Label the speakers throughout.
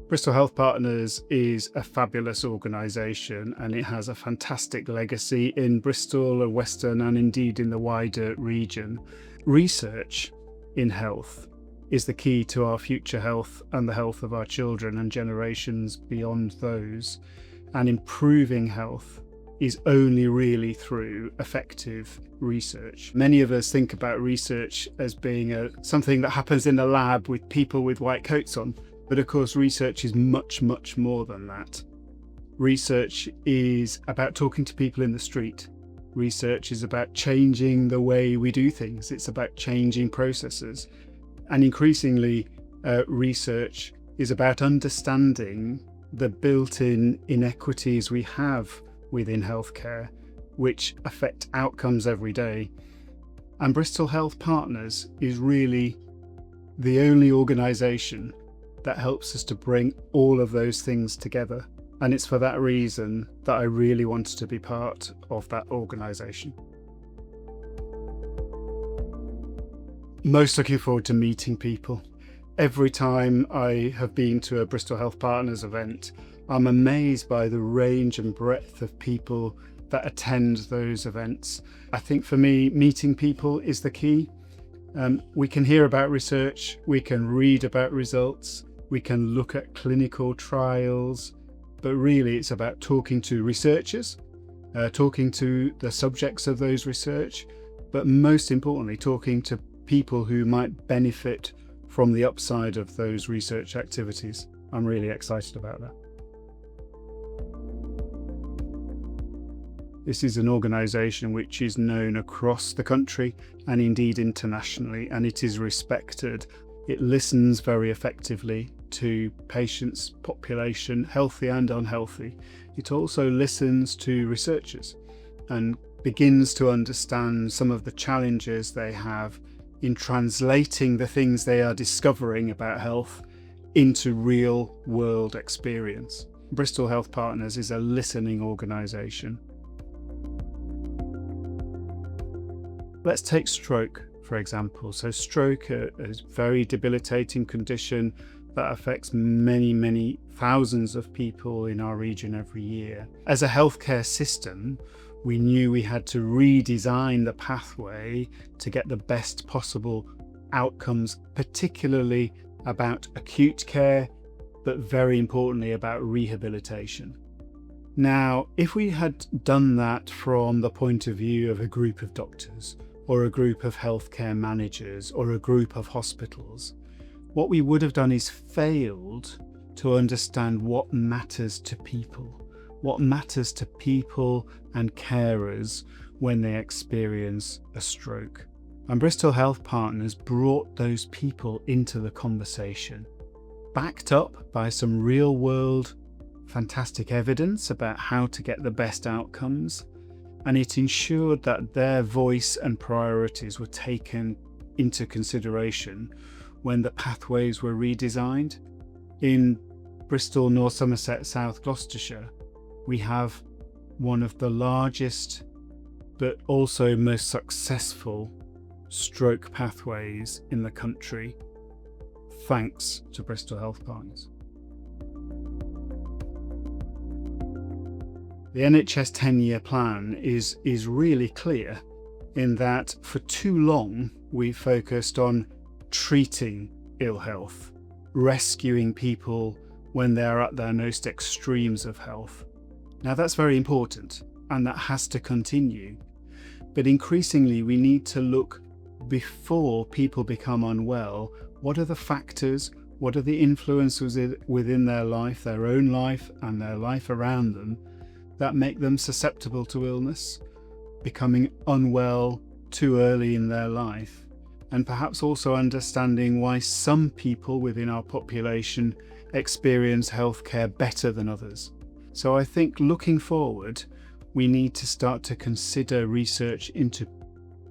Speaker 1: Bristol Health Partners is a fabulous organisation, and it has a fantastic legacy in Bristol, Western and indeed in the wider region. Research in health is the key to our future health and the health of our children and generations beyond those. And improving health is only really through effective research. Many of us think about research as being something that happens in a lab with people with white coats on. But of course, research is much, much more than that. Research is about talking to people in the street. Research is about changing the way we do things. It's about changing processes. And increasingly, research is about understanding the built-in inequities we have within healthcare, which affect outcomes every day. And Bristol Health Partners is really the only organisation that helps us to bring all of those things together. And it's for that reason that I really wanted to be part of that organisation. Most looking forward to meeting people. Every time I have been to a Bristol Health Partners event, I'm amazed by the range and breadth of people that attend those events. I think for me, meeting people is the key. We can hear about research, we can read about results, we can look at clinical trials, but really it's about talking to researchers, talking to the subjects of those research, but most importantly, talking to people who might benefit from the upside of those research activities. I'm really excited about that. This is an organisation which is known across the country and indeed internationally, and it is respected. It listens very effectively to patients, population, healthy and unhealthy. It also listens to researchers and begins to understand some of the challenges they have in translating the things they are discovering about health into real world experience. Bristol Health Partners is a listening organisation. Let's take stroke, for example. So stroke is a very debilitating condition that affects many, many thousands of people in our region every year. As a healthcare system, we knew we had to redesign the pathway to get the best possible outcomes, particularly about acute care, but very importantly about rehabilitation. Now, if we had done that from the point of view of a group of doctors, or a group of healthcare managers, or a group of hospitals, what we would have done is failed to understand what matters to people. What matters to people and carers when they experience a stroke. And Bristol Health Partners brought those people into the conversation, backed up by some real world fantastic evidence about how to get the best outcomes, and it ensured that their voice and priorities were taken into consideration when the pathways were redesigned. In Bristol, North Somerset, South Gloucestershire, we have one of the largest but also most successful stroke pathways in the country, thanks to Bristol Health Partners. The NHS 10-year plan is really clear in that for too long we focused on treating ill health, rescuing people when they're at their most extremes of health. Now that's very important and that has to continue, but increasingly we need to look before people become unwell. What are the factors, what are the influences within their life, their own life and their life around them, that make them susceptible to illness, becoming unwell too early in their life, and perhaps also understanding why some people within our population experience healthcare better than others. So I think looking forward, we need to start to consider research into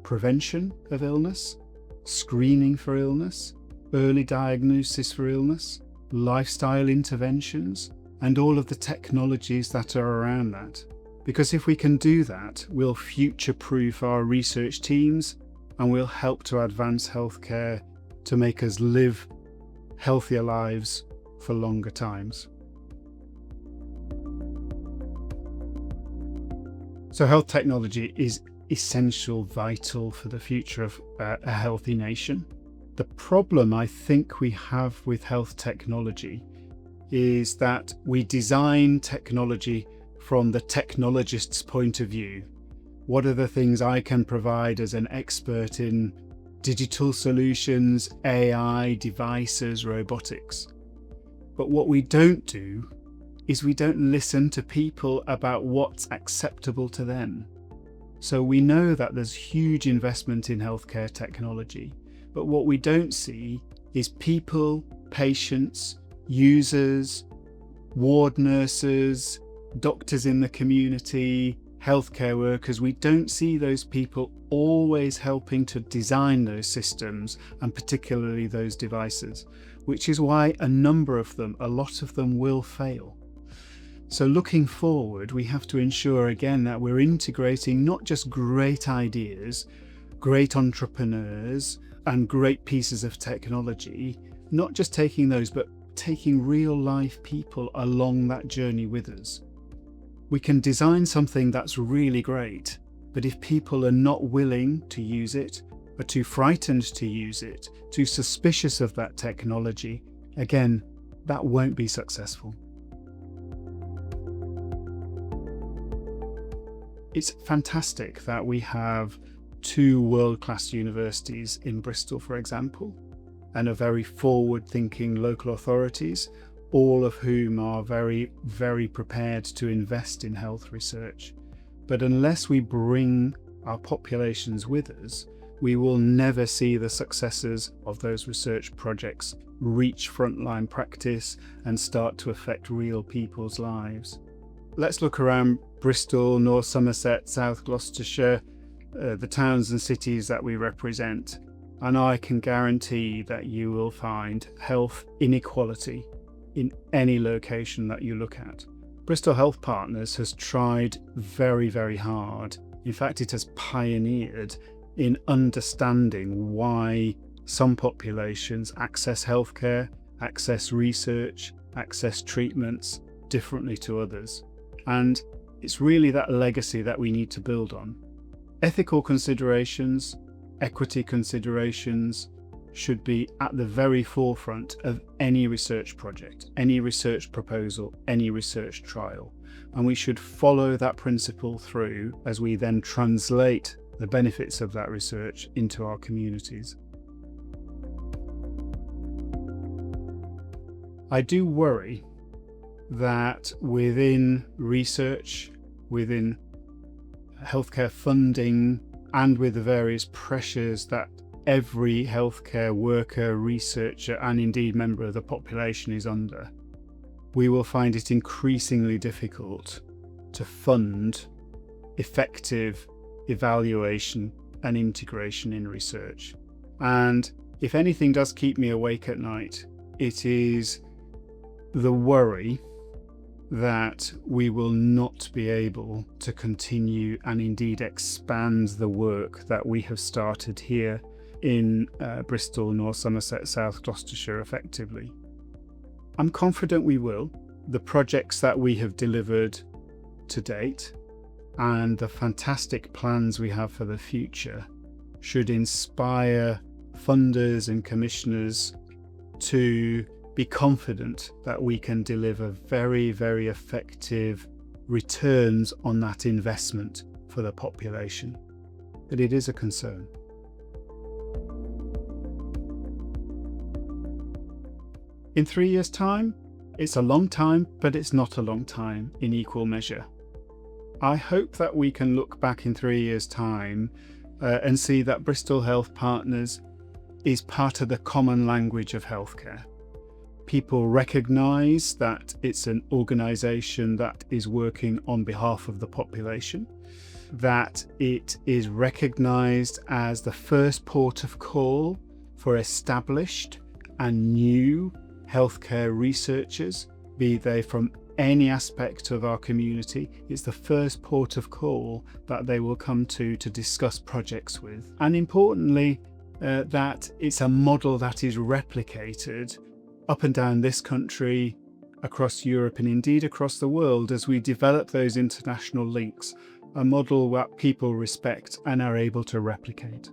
Speaker 1: prevention of illness, screening for illness, early diagnosis for illness, lifestyle interventions, and all of the technologies that are around that. Because if we can do that, we'll future-proof our research teams and we'll help to advance healthcare to make us live healthier lives for longer times. So health technology is essential, vital for the future of a healthy nation. The problem I think we have with health technology is that we design technology from the technologist's point of view. What are the things I can provide as an expert in digital solutions, AI, devices, robotics? But what we don't do is we don't listen to people about what's acceptable to them. So we know that there's huge investment in healthcare technology, but what we don't see is people, patients, users, ward nurses, doctors in the community, healthcare workers. We don't see those people always helping to design those systems, and particularly those devices, which is why a lot of them will fail. So looking forward, we have to ensure again that we're integrating not just great ideas, great entrepreneurs, and great pieces of technology, not just taking those, but taking real life people along that journey with us. We can design something that's really great, but if people are not willing to use it, are too frightened to use it, too suspicious of that technology, again, that won't be successful. It's fantastic that we have 2 world-class universities in Bristol, for example, and are very forward-thinking local authorities, all of whom are very, very prepared to invest in health research. But unless we bring our populations with us, we will never see the successes of those research projects reach frontline practice and start to affect real people's lives. Let's look around Bristol, North Somerset, South Gloucestershire, the towns and cities that we represent, and I can guarantee that you will find health inequality in any location that you look at. Bristol Health Partners has tried very, very hard. In fact, it has pioneered in understanding why some populations access healthcare, access research, access treatments differently to others. And it's really that legacy that we need to build on. Ethical considerations, equity considerations should be at the very forefront of any research project, any research proposal, any research trial. And we should follow that principle through as we then translate the benefits of that research into our communities. I do worry that within research, within healthcare funding, and with the various pressures that every healthcare worker, researcher, and indeed member of the population is under, we will find it increasingly difficult to fund effective evaluation and integration in research. And if anything does keep me awake at night, it is the worry that we will not be able to continue and indeed expand the work that we have started here in Bristol, North Somerset, South Gloucestershire effectively. I'm confident we will. The projects that we have delivered to date and the fantastic plans we have for the future should inspire funders and commissioners to be confident that we can deliver very, very effective returns on that investment for the population. But it is a concern. In 3 years' time, it's a long time, but it's not a long time in equal measure. I hope that we can look back in 3 years' time and see that Bristol Health Partners is part of the common language of healthcare. People recognise that it's an organisation that is working on behalf of the population, that it is recognised as the first port of call for established and new healthcare researchers, be they from any aspect of our community. It's the first port of call that they will come to discuss projects with. And importantly, that it's a model that is replicated up and down this country, across Europe, and indeed across the world, as we develop those international links, a model that people respect and are able to replicate.